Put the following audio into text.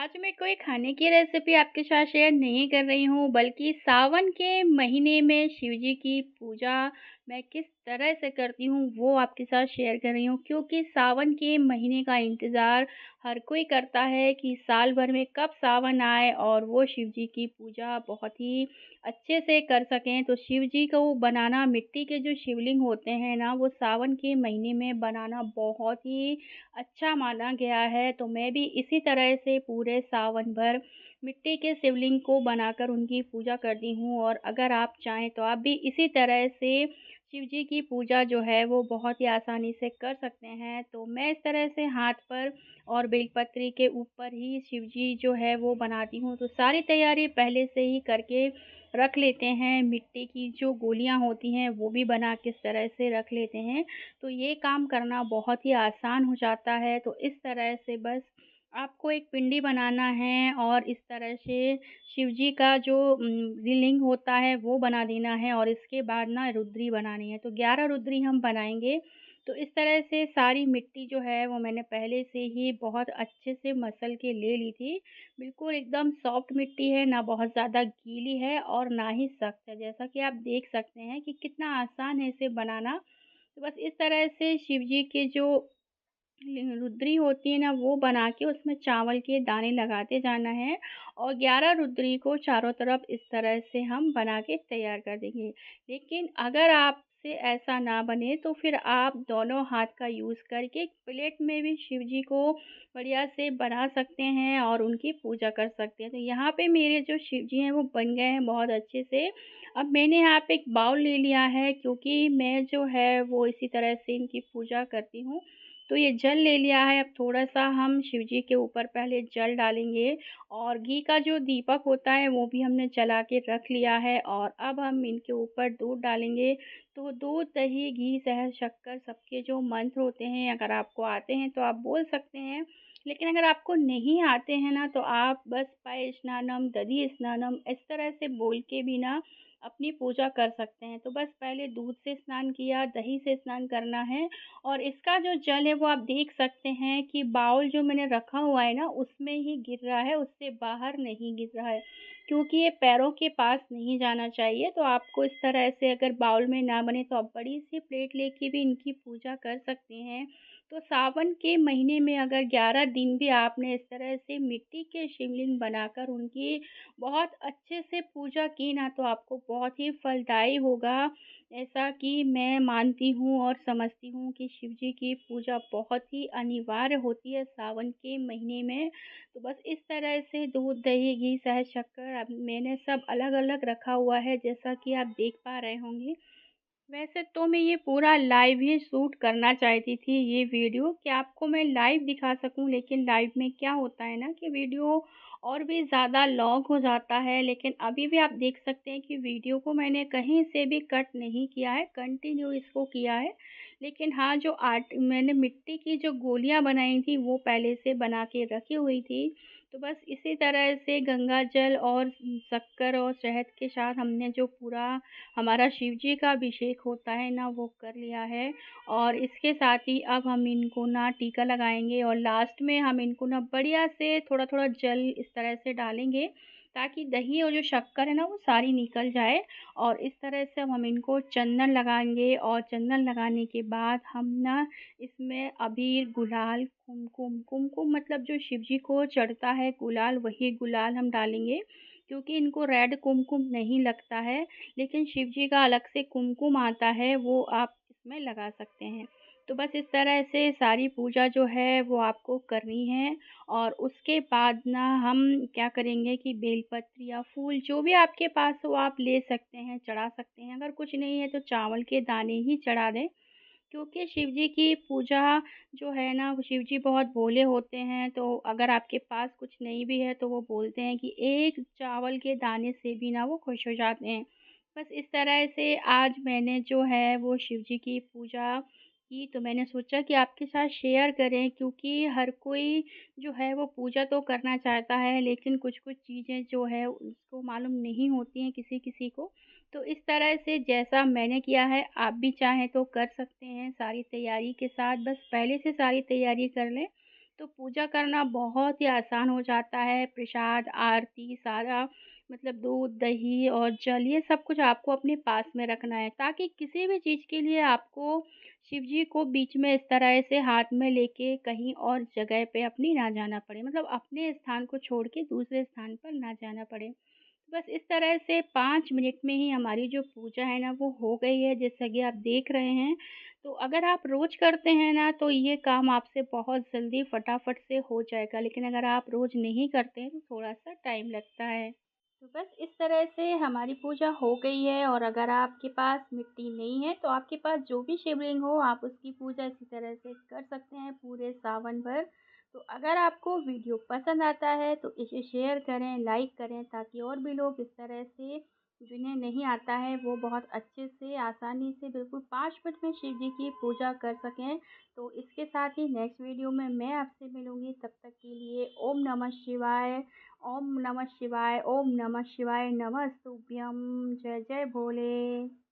आज मैं कोई खाने की रेसिपी आपके साथ शेयर नहीं कर रही हूँ, बल्कि सावन के महीने में शिव जी की पूजा मैं किस तरह से करती हूँ, वो आपके साथ शेयर कर रही हूँ। क्योंकि सावन के महीने का इंतज़ार हर कोई करता है कि साल भर में कब सावन आए और वो शिव जी की पूजा बहुत ही अच्छे से कर सकें। तो शिव जी को बनाना, मिट्टी के जो शिवलिंग होते हैं ना, वो सावन के महीने में बनाना बहुत ही अच्छा माना गया है। तो मैं भी इसी तरह से पूरे सावन भर मिट्टी के शिवलिंग को बनाकर उनकी पूजा करती हूँ। और अगर आप चाहें तो आप भी इसी तरह से शिव जी की पूजा जो है वो बहुत ही आसानी से कर सकते हैं। तो मैं इस तरह से हाथ पर और बेलपत्री के ऊपर ही शिव जी जो है वो बनाती हूँ। तो सारी तैयारी पहले से ही करके रख लेते हैं। मिट्टी की जो गोलियाँ होती हैं वो भी बना के इस तरह से रख लेते हैं। तो ये काम करना बहुत ही आसान हो जाता है। तो इस तरह से बस आपको एक पिंडी बनाना है और इस तरह से शिव जी का जो लिंग होता है वो बना देना है और इसके बाद ना रुद्री बनानी है। तो 11 रुद्री हम बनाएँगे। तो इस तरह से सारी मिट्टी जो है वो मैंने पहले से ही बहुत अच्छे से मसल के ले ली थी। बिल्कुल एकदम सॉफ्ट मिट्टी है, ना बहुत ज़्यादा गीली है और ना ही सख्त है। जैसा कि आप देख सकते हैं कि कितना आसान है इसे बनाना। तो बस इस तरह से शिव जी के जो रुद्री होती है ना, वो बना के उसमें चावल के दाने लगाते जाना है और 11 रुद्री को चारों तरफ इस तरह से हम बना के तैयार कर देंगे। लेकिन अगर आपसे ऐसा ना बने तो फिर आप दोनों हाथ का यूज़ करके एक प्लेट में भी शिव जी को बढ़िया से बना सकते हैं और उनकी पूजा कर सकते हैं। तो यहाँ पे मेरे जो शिव जी हैं वो बन गए हैं बहुत अच्छे से। अब मैंने यहाँ पे एक बाउल ले लिया है, क्योंकि मैं जो है वो इसी तरह से इनकी पूजा करती हूँ। तो ये जल ले लिया है। अब थोड़ा-सा हम शिव जी के ऊपर पहले जल डालेंगे और घी का जो दीपक होता है वो भी हमने जला के रख लिया है और अब हम इनके ऊपर दूध डालेंगे। तो दूध, दही, घी, शहद, शक्कर सबके जो मंत्र होते हैं, अगर आपको आते हैं तो आप बोल सकते हैं। लेकिन अगर आपको नहीं आते हैं ना, तो आप बस पय स्नानम, दधि स्नानम इस तरह से बोल के भी ना अपनी पूजा कर सकते हैं। तो बस पहले दूध से स्नान किया, दही से स्नान करना है और इसका जो जल है वो आप देख सकते हैं कि बाउल जो मैंने रखा हुआ है ना, उसमें ही गिर रहा है, उससे बाहर नहीं गिर रहा है। क्योंकि ये पैरों के पास नहीं जाना चाहिए। तो आपको इस तरह से, अगर बाउल में ना बने तो आप बड़ी-सी प्लेट लेके भी इनकी पूजा कर सकते हैं। तो सावन के महीने में अगर 11 दिन भी आपने इस तरह से मिट्टी के शिवलिंग बनाकर उनकी बहुत अच्छे से पूजा की ना, तो आपको बहुत ही फलदायी होगा। ऐसा कि मैं मानती हूँ और समझती हूँ कि शिव जी की पूजा बहुत ही अनिवार्य होती है सावन के महीने में। तो बस इस तरह से दूध, दही, घी, शहद, शक्कर अब मैंने सब अलग-अलग रखा हुआ है, जैसा कि आप देख पा रहे होंगे। वैसे तो मैं ये पूरा लाइव ही शूट करना चाहती थी, ये वीडियो, कि आपको मैं लाइव दिखा सकूं। लेकिन लाइव में क्या होता है ना कि वीडियो और भी ज़्यादा लॉन्ग हो जाता है। लेकिन अभी भी आप देख सकते हैं कि वीडियो को मैंने कहीं से भी कट नहीं किया है, कंटिन्यू इसको किया है। लेकिन हाँ, जो आर्ट मैंने मिट्टी की जो गोलियां बनाई थी वो पहले से बना के रखी हुई थी। तो बस इसी तरह से गंगा जल और शक्कर और शहद के साथ हमने जो पूरा हमारा शिव जी का अभिषेक होता है ना, वो कर लिया है। और इसके साथ ही अब हम इनको ना टीका लगाएँगे और लास्ट में हम इनको ना बढ़िया से थोड़ा-थोड़ा जल इस तरह से डालेंगे, ताकि दही और जो शक्कर है ना वो सारी निकल जाए। और इस तरह से अब हम इनको चंदन लगाएँगे और चंदन लगाने के बाद हम ना इसमें अबीर, गुलाल, कुमकुम, कुमकुम मतलब जो शिव जी को चढ़ता है गुलाल, वही गुलाल हम डालेंगे। क्योंकि इनको रेड कुमकुम नहीं लगता है, लेकिन शिव जी का अलग से कुमकुम आता है, वो आप इसमें लगा सकते हैं। तो बस इस तरह से सारी पूजा जो है वो आपको करनी है। और उसके बाद ना हम क्या करेंगे कि बेलपत्र या फूल जो भी आपके पास हो आप ले सकते हैं, चढ़ा सकते हैं। अगर कुछ नहीं है तो चावल के दाने ही चढ़ा दें। क्योंकि शिव जी की पूजा जो है ना, वो शिव जी बहुत भोले होते हैं। तो अगर आपके पास कुछ नहीं भी है तो वो बोलते हैं कि एक चावल के दाने से भी ना वो खुश हो जाते हैं। बस इस तरह से आज मैंने जो है वो शिव जी की पूजा की, तो मैंने सोचा कि आपके साथ शेयर करें। क्योंकि हर कोई जो है वो पूजा तो करना चाहता है, लेकिन कुछ-कुछ चीज़ें जो है उसको मालूम नहीं होती हैं किसी-किसी को। तो इस तरह से जैसा मैंने किया है, आप भी चाहें तो कर सकते हैं सारी तैयारी के साथ। बस पहले से सारी तैयारी कर लें, तो पूजा करना बहुत ही आसान हो जाता है। प्रसाद, आरती सारा मतलब दूध, दही और जल ये सब कुछ आपको अपने पास में रखना है ताकि किसी भी चीज़ के लिए आपको शिव जी को बीच में इस तरह से हाथ में लेके कहीं और जगह पे अपनी ना जाना पड़े। मतलब अपने स्थान को छोड़ के दूसरे स्थान पर ना जाना पड़े। बस इस तरह से 5 मिनट में ही हमारी जो पूजा है ना वो हो गई है, जैसा कि आप देख रहे हैं। तो अगर आप रोज़ करते हैं ना तो ये काम आपसे बहुत जल्दी फटाफट से हो जाएगा, लेकिन अगर आप रोज़ नहीं करते हैं तो थोड़ा-सा टाइम लगता है। तो बस इस तरह से हमारी पूजा हो गई है और अगर आपके पास मिट्टी नहीं है तो आपके पास जो भी शिवलिंग हो आप उसकी पूजा इसी तरह से कर सकते हैं पूरे सावन भर। तो अगर आपको वीडियो पसंद आता है तो इसे शेयर करें, लाइक करें ताकि और भी लोग इस तरह से जिन्हें नहीं आता है वो बहुत अच्छे से आसानी से बिल्कुल 5 मिनट में शिव जी की पूजा कर सकें। तो इसके साथ ही नेक्स्ट वीडियो में मैं आपसे मिलूँगी, तब तक के लिए ओम नमः शिवाय। ओम नमः शिवाय, ओम नमः शिवाय, नमस्तुभ्यं। जय जय भोले।